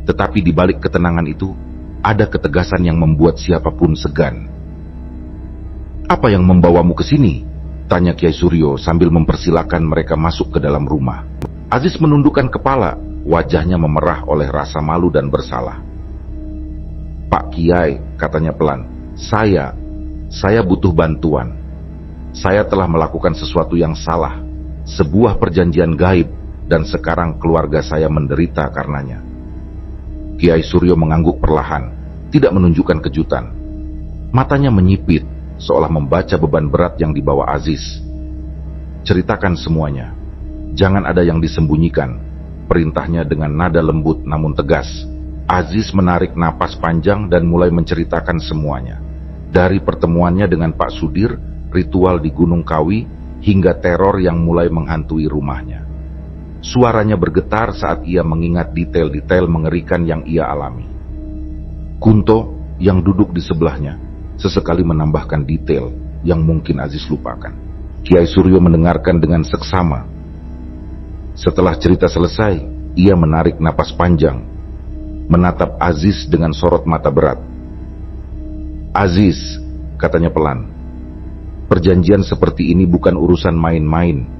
tetapi di balik ketenangan itu, ada ketegasan yang membuat siapapun segan. "Apa yang membawamu ke sini?" tanya Kiai Suryo sambil mempersilakan mereka masuk ke dalam rumah. Aziz menundukkan kepala, wajahnya memerah oleh rasa malu dan bersalah. "Pak Kiai," katanya pelan, saya butuh bantuan. Saya telah melakukan sesuatu yang salah, sebuah perjanjian gaib, dan sekarang keluarga saya menderita karenanya." Kiai Suryo mengangguk perlahan, tidak menunjukkan kejutan. Matanya menyipit, seolah membaca beban berat yang dibawa Aziz. "Ceritakan semuanya. Jangan ada yang disembunyikan," perintahnya dengan nada lembut namun tegas. Aziz menarik napas panjang dan mulai menceritakan semuanya. Dari pertemuannya dengan Pak Sudir, ritual di Gunung Kawi, hingga teror yang mulai menghantui rumahnya. Suaranya bergetar saat ia mengingat detail-detail mengerikan yang ia alami. Kunto yang duduk di sebelahnya sesekali menambahkan detail yang mungkin Aziz lupakan. Kiai Suryo mendengarkan dengan seksama. Setelah cerita selesai, ia menarik napas panjang, menatap Aziz dengan sorot mata berat. "Aziz," katanya pelan, "perjanjian seperti ini bukan urusan main-main.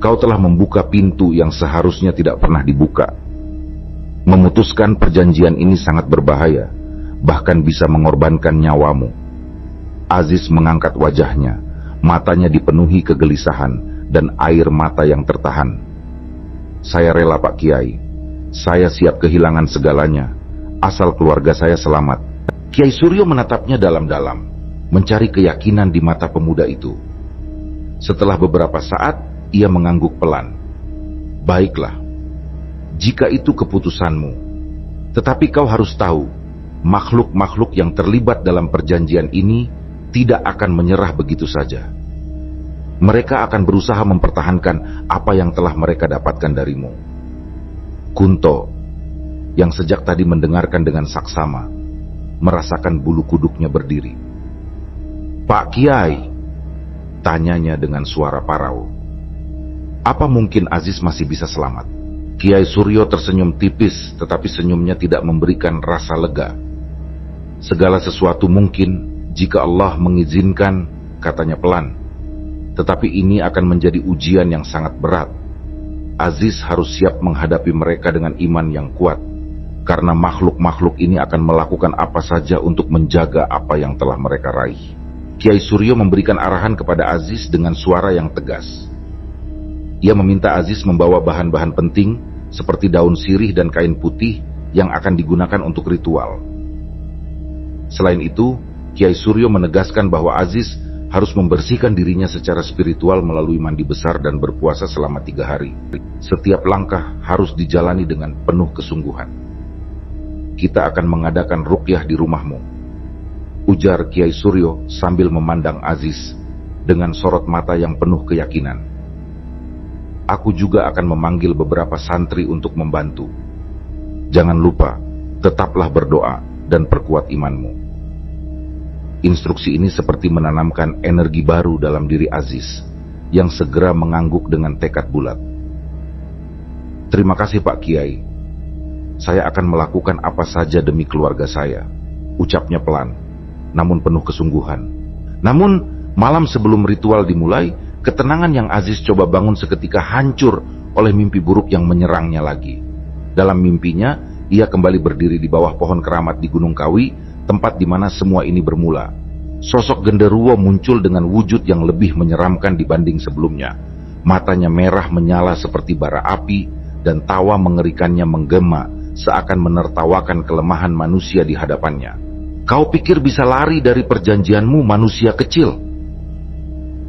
Kau telah membuka pintu yang seharusnya tidak pernah dibuka. Memutuskan perjanjian ini sangat berbahaya, bahkan bisa mengorbankan nyawamu." Aziz mengangkat wajahnya, matanya dipenuhi kegelisahan dan air mata yang tertahan. "Saya rela Pak Kiai, saya siap kehilangan segalanya, asal keluarga saya selamat." Kiai Suryo menatapnya dalam-dalam, mencari keyakinan di mata pemuda itu. Setelah beberapa saat, ia mengangguk pelan. "Baiklah, jika itu keputusanmu. Tetapi kau harus tahu, makhluk-makhluk yang terlibat dalam perjanjian ini tidak akan menyerah begitu saja. Mereka akan berusaha mempertahankan apa yang telah mereka dapatkan darimu. Kunto, yang sejak tadi mendengarkan dengan saksama, merasakan bulu kuduknya berdiri. "Pak Kiai," tanyanya dengan suara parau, "apa mungkin Aziz masih bisa selamat?" Kiai Suryo tersenyum tipis, tetapi senyumnya tidak memberikan rasa lega. "Segala sesuatu mungkin jika Allah mengizinkan," katanya pelan. "Tetapi ini akan menjadi ujian yang sangat berat. Aziz harus siap menghadapi mereka dengan iman yang kuat, karena makhluk-makhluk ini akan melakukan apa saja untuk menjaga apa yang telah mereka raih." Kiai Suryo memberikan arahan kepada Aziz dengan suara yang tegas. Ia meminta Aziz membawa bahan-bahan penting seperti daun sirih dan kain putih yang akan digunakan untuk ritual. Selain itu, Kiai Suryo menegaskan bahwa Aziz harus membersihkan dirinya secara spiritual melalui mandi besar dan berpuasa selama 3 hari. Setiap langkah harus dijalani dengan penuh kesungguhan. "Kita akan mengadakan ruqyah di rumahmu," ujar Kiai Suryo sambil memandang Aziz dengan sorot mata yang penuh keyakinan. "Aku juga akan memanggil beberapa santri untuk membantu. Jangan lupa, tetaplah berdoa dan perkuat imanmu." Instruksi ini seperti menanamkan energi baru dalam diri Aziz, yang segera mengangguk dengan tekad bulat. "Terima kasih Pak Kiai. Saya akan melakukan apa saja demi keluarga saya," ucapnya pelan, namun penuh kesungguhan. Namun, malam sebelum ritual dimulai, ketenangan yang Aziz coba bangun seketika hancur oleh mimpi buruk yang menyerangnya lagi. Dalam mimpinya, ia kembali berdiri di bawah pohon keramat di Gunung Kawi, tempat di mana semua ini bermula. Sosok genderuwo muncul dengan wujud yang lebih menyeramkan dibanding sebelumnya. Matanya merah menyala seperti bara api, dan tawa mengerikannya menggema, seakan menertawakan kelemahan manusia di hadapannya. "Kau pikir bisa lari dari perjanjianmu, manusia kecil?"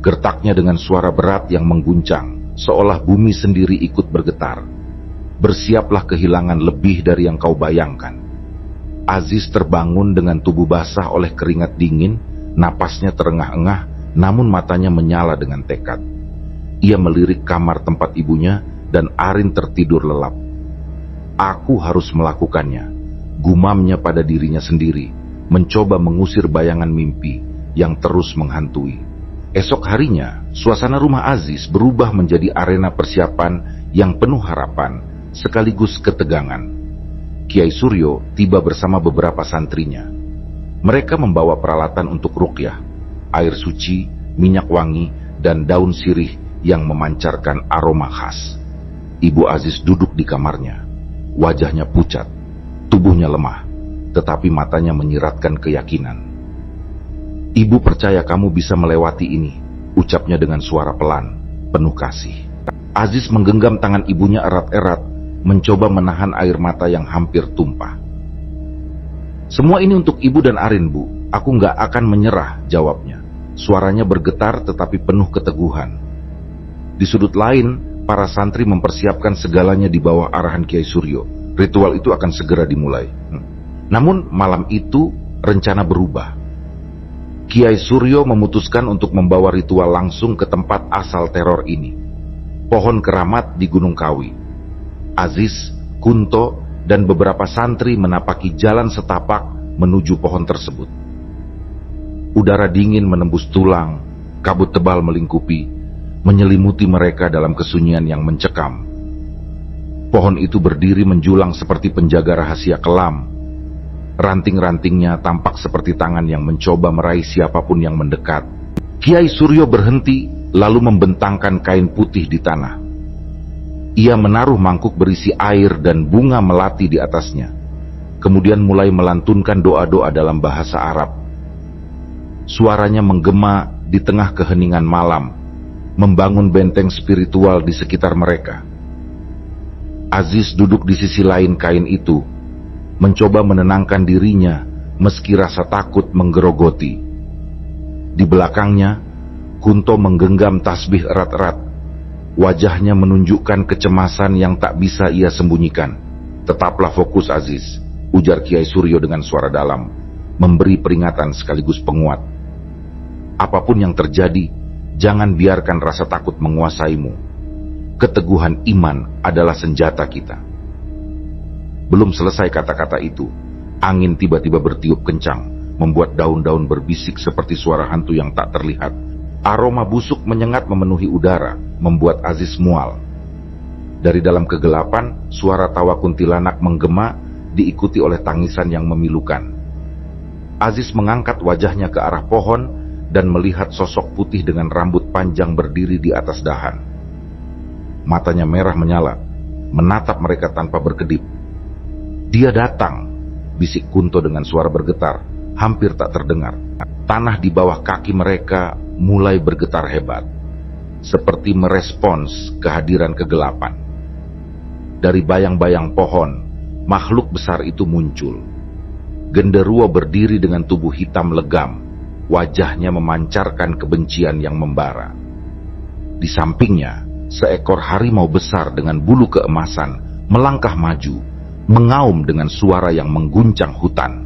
Gertaknya dengan suara berat yang mengguncang, seolah bumi sendiri ikut bergetar. "Bersiaplah kehilangan lebih dari yang kau bayangkan." Aziz terbangun dengan tubuh basah oleh keringat dingin, napasnya terengah-engah, namun matanya menyala dengan tekad. Ia melirik kamar tempat ibunya, dan Arin tertidur lelap. "Aku harus melakukannya," gumamnya pada dirinya sendiri, mencoba mengusir bayangan mimpi yang terus menghantui. Esok harinya, suasana rumah Aziz berubah menjadi arena persiapan yang penuh harapan, sekaligus ketegangan. Kiai Suryo tiba bersama beberapa santrinya. Mereka membawa peralatan untuk ruqyah, air suci, minyak wangi, dan daun sirih yang memancarkan aroma khas. Ibu Aziz duduk di kamarnya. Wajahnya pucat, tubuhnya lemah, tetapi matanya menyiratkan keyakinan. "Ibu percaya kamu bisa melewati ini," ucapnya dengan suara pelan, penuh kasih. Aziz menggenggam tangan ibunya erat-erat, mencoba menahan air mata yang hampir tumpah. "Semua ini untuk ibu dan Arin, Bu. Aku nggak akan menyerah," jawabnya. Suaranya bergetar tetapi penuh keteguhan. Di sudut lain, para santri mempersiapkan segalanya di bawah arahan Kiai Suryo. Ritual itu akan segera dimulai. Namun malam itu rencana berubah. Kiai Suryo memutuskan untuk membawa ritual langsung ke tempat asal teror ini, pohon keramat di Gunung Kawi. Aziz, Kunto, dan beberapa santri menapaki jalan setapak menuju pohon tersebut. Udara dingin menembus tulang, kabut tebal melingkupi, menyelimuti mereka dalam kesunyian yang mencekam. Pohon itu berdiri menjulang seperti penjaga rahasia kelam. Ranting-rantingnya tampak seperti tangan yang mencoba meraih siapapun yang mendekat. Kiai Suryo berhenti, lalu membentangkan kain putih di tanah. Ia menaruh mangkuk berisi air dan bunga melati di atasnya. Kemudian mulai melantunkan doa-doa dalam bahasa Arab. Suaranya menggema di tengah keheningan malam, membangun benteng spiritual di sekitar mereka. Aziz duduk di sisi lain kain itu, mencoba menenangkan dirinya meski rasa takut menggerogoti. Di belakangnya, Kunto menggenggam tasbih erat-erat. Wajahnya menunjukkan kecemasan yang tak bisa ia sembunyikan. "Tetaplah fokus, Aziz. ujar Kiai Suryo dengan suara dalam, memberi peringatan sekaligus penguat. Apapun yang terjadi, jangan biarkan rasa takut menguasaimu. Keteguhan iman adalah senjata kita. Belum selesai kata-kata itu, angin tiba-tiba bertiup kencang, membuat daun-daun berbisik seperti suara hantu yang tak terlihat. Aroma busuk menyengat memenuhi udara, membuat Aziz mual. Dari dalam kegelapan, suara tawa kuntilanak menggema, diikuti oleh tangisan yang memilukan. Aziz mengangkat wajahnya ke arah pohon dan melihat sosok putih dengan rambut panjang berdiri di atas dahan. Matanya merah menyala, menatap mereka tanpa berkedip. "Dia datang," bisik Kunto dengan suara bergetar, hampir tak terdengar. Tanah di bawah kaki mereka mulai bergetar hebat, seperti merespons kehadiran kegelapan. Dari bayang-bayang pohon, makhluk besar itu muncul. Genderuwo berdiri dengan tubuh hitam legam, wajahnya memancarkan kebencian yang membara. Di sampingnya, seekor harimau besar dengan bulu keemasan melangkah maju, mengaum dengan suara yang mengguncang hutan.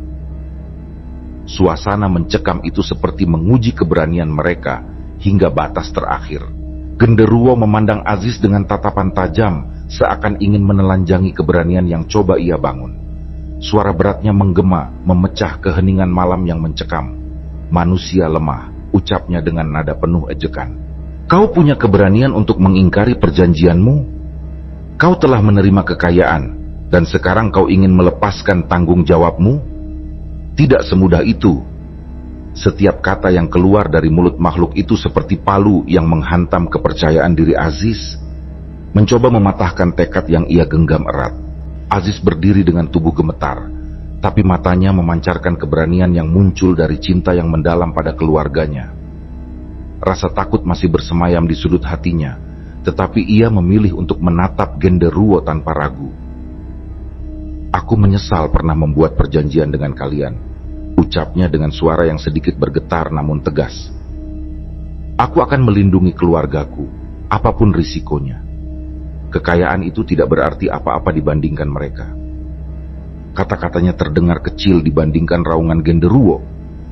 Suasana mencekam itu seperti menguji keberanian mereka hingga batas terakhir. Genderuwo memandang Aziz dengan tatapan tajam, seakan ingin menelanjangi keberanian yang coba ia bangun. Suara beratnya menggema, memecah keheningan malam yang mencekam. "Manusia lemah," ucapnya dengan nada penuh ejekan. "Kau punya keberanian untuk mengingkari perjanjianmu? Kau telah menerima kekayaan, dan sekarang kau ingin melepaskan tanggung jawabmu? Tidak semudah itu." Setiap kata yang keluar dari mulut makhluk itu seperti palu yang menghantam kepercayaan diri Aziz, mencoba mematahkan tekad yang ia genggam erat. Aziz berdiri dengan tubuh gemetar, tapi matanya memancarkan keberanian yang muncul dari cinta yang mendalam pada keluarganya. Rasa takut masih bersemayam di sudut hatinya, tetapi ia memilih untuk menatap Genderuwo tanpa ragu. "Aku menyesal pernah membuat perjanjian dengan kalian," ucapnya dengan suara yang sedikit bergetar namun tegas. "Aku akan melindungi keluargaku, apapun risikonya. Kekayaan itu tidak berarti apa-apa dibandingkan mereka." Kata-katanya terdengar kecil dibandingkan raungan Genderuwo,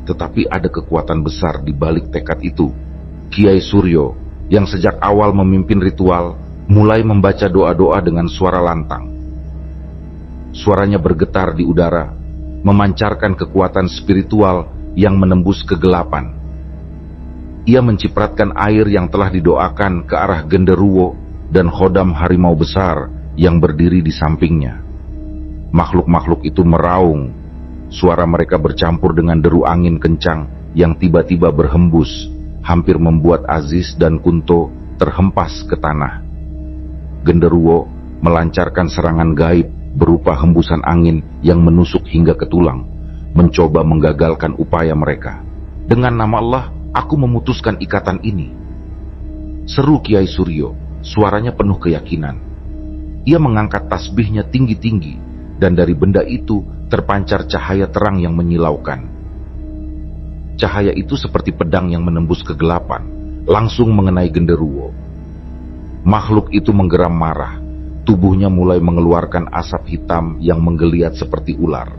tetapi ada kekuatan besar di balik tekad itu. Kiai Suryo, yang sejak awal memimpin ritual, mulai membaca doa-doa dengan suara lantang. Suaranya bergetar di udara, memancarkan kekuatan spiritual yang menembus kegelapan. Ia mencipratkan air yang telah didoakan ke arah Genderuwo dan khodam harimau besar yang berdiri di sampingnya. Makhluk-makhluk itu meraung. Suara mereka bercampur dengan deru angin kencang yang tiba-tiba berhembus, hampir membuat Aziz dan Kunto terhempas ke tanah. Genderuwo melancarkan serangan gaib berupa hembusan angin yang menusuk hingga ke tulang, mencoba menggagalkan upaya mereka. "Dengan nama Allah, aku memutuskan ikatan ini," seru Kiai Suryo, suaranya penuh keyakinan. Ia mengangkat tasbihnya tinggi-tinggi, dan dari benda itu terpancar cahaya terang yang menyilaukan. Cahaya itu seperti pedang yang menembus kegelapan, langsung mengenai Genderuwo. Makhluk itu menggeram marah. Tubuhnya mulai mengeluarkan asap hitam yang menggeliat seperti ular.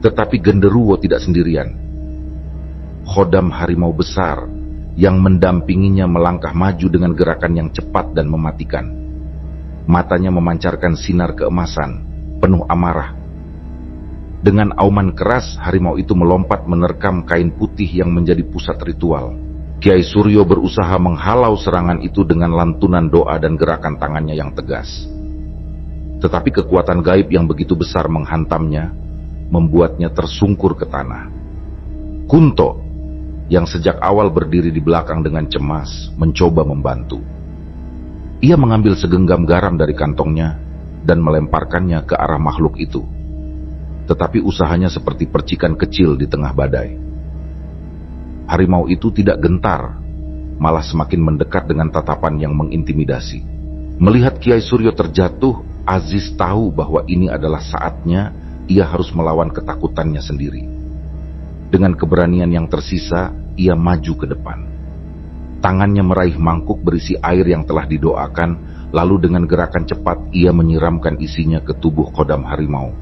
Tetapi Genderuwo tidak sendirian. Khodam harimau besar yang mendampinginya melangkah maju dengan gerakan yang cepat dan mematikan. Matanya memancarkan sinar keemasan, penuh amarah. Dengan auman keras, harimau itu melompat menerkam kain putih yang menjadi pusat ritual. Kiai Suryo berusaha menghalau serangan itu dengan lantunan doa dan gerakan tangannya yang tegas. Tetapi kekuatan gaib yang begitu besar menghantamnya, membuatnya tersungkur ke tanah. Kunto, yang sejak awal berdiri di belakang dengan cemas, mencoba membantu. Ia mengambil segenggam garam dari kantongnya dan melemparkannya ke arah makhluk itu. Tetapi usahanya seperti percikan kecil di tengah badai. Harimau itu tidak gentar, malah semakin mendekat dengan tatapan yang mengintimidasi. Melihat Kiai Suryo terjatuh, Aziz tahu bahwa ini adalah saatnya ia harus melawan ketakutannya sendiri. Dengan keberanian yang tersisa, ia maju ke depan. Tangannya meraih mangkuk berisi air yang telah didoakan, lalu dengan gerakan cepat ia menyiramkan isinya ke tubuh khodam harimau.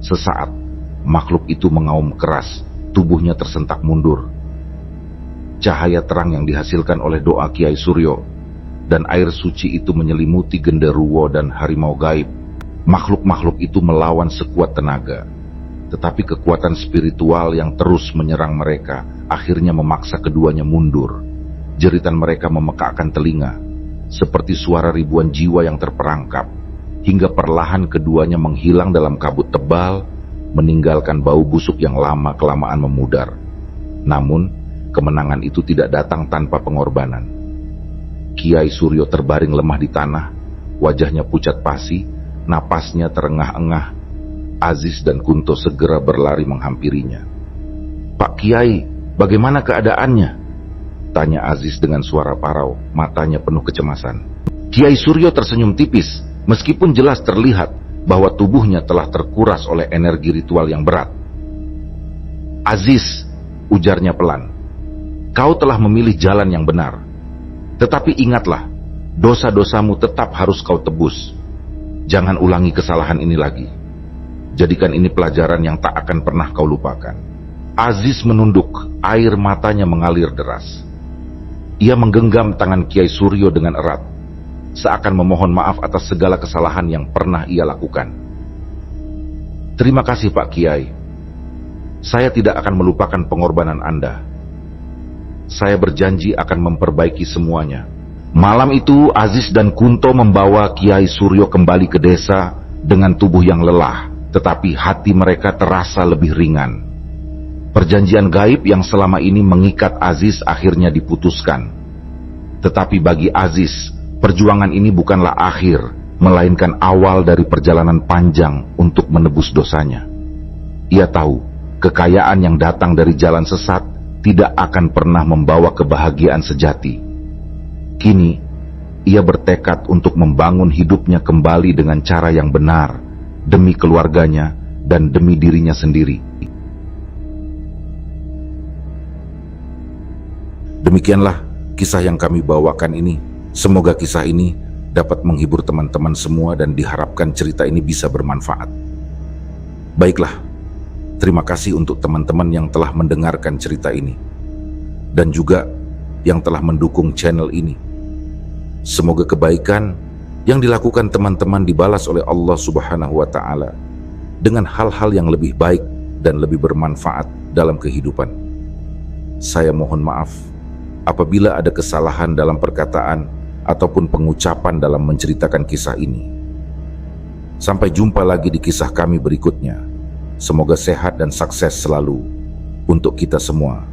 Sesaat, makhluk itu mengaum keras, tubuhnya tersentak mundur. Cahaya terang yang dihasilkan oleh doa Kiai Suryo dan air suci itu menyelimuti genderuwo dan harimau gaib. Makhluk-makhluk itu melawan sekuat tenaga, tetapi kekuatan spiritual yang terus menyerang mereka akhirnya memaksa keduanya mundur. Jeritan mereka memekakkan telinga, seperti suara ribuan jiwa yang terperangkap, hingga perlahan keduanya menghilang dalam kabut tebal, meninggalkan bau busuk yang lama-kelamaan memudar. Namun, kemenangan itu tidak datang tanpa pengorbanan. Kiai Suryo terbaring lemah di tanah, wajahnya pucat pasi, napasnya terengah-engah. Aziz dan Kunto segera berlari menghampirinya. "Pak Kiai, bagaimana keadaannya?" tanya Aziz dengan suara parau, matanya penuh kecemasan. Kiai Suryo tersenyum tipis, meskipun jelas terlihat bahwa tubuhnya telah terkuras oleh energi ritual yang berat. "Aziz," ujarnya pelan, "kau telah memilih jalan yang benar. Tetapi ingatlah, dosa-dosamu tetap harus kau tebus. Jangan ulangi kesalahan ini lagi. Jadikan ini pelajaran yang tak akan pernah kau lupakan." Aziz menunduk, air matanya mengalir deras. Ia menggenggam tangan Kiai Suryo dengan erat, seakan memohon maaf atas segala kesalahan yang pernah ia lakukan. "Terima kasih Pak Kiai. Saya tidak akan melupakan pengorbanan Anda. Saya berjanji akan memperbaiki semuanya." Malam itu Aziz dan Kunto membawa Kiai Suryo kembali ke desa dengan tubuh yang lelah, tetapi hati mereka terasa lebih ringan. Perjanjian gaib yang selama ini mengikat Aziz akhirnya diputuskan. Tetapi bagi Aziz, perjuangan ini bukanlah akhir, melainkan awal dari perjalanan panjang untuk menebus dosanya. Ia tahu, kekayaan yang datang dari jalan sesat tidak akan pernah membawa kebahagiaan sejati. Kini, ia bertekad untuk membangun hidupnya kembali dengan cara yang benar, demi keluarganya dan demi dirinya sendiri. Demikianlah kisah yang kami bawakan ini. Semoga kisah ini dapat menghibur teman-teman semua dan diharapkan cerita ini bisa bermanfaat. Baiklah, terima kasih untuk teman-teman yang telah mendengarkan cerita ini dan juga yang telah mendukung channel ini. Semoga kebaikan yang dilakukan teman-teman dibalas oleh Allah Subhanahu wa Ta'ala dengan hal-hal yang lebih baik dan lebih bermanfaat dalam kehidupan. Saya mohon maaf apabila ada kesalahan dalam perkataan ataupun pengucapan dalam menceritakan kisah ini. Sampai jumpa lagi di kisah kami berikutnya. Semoga sehat dan sukses selalu untuk kita semua.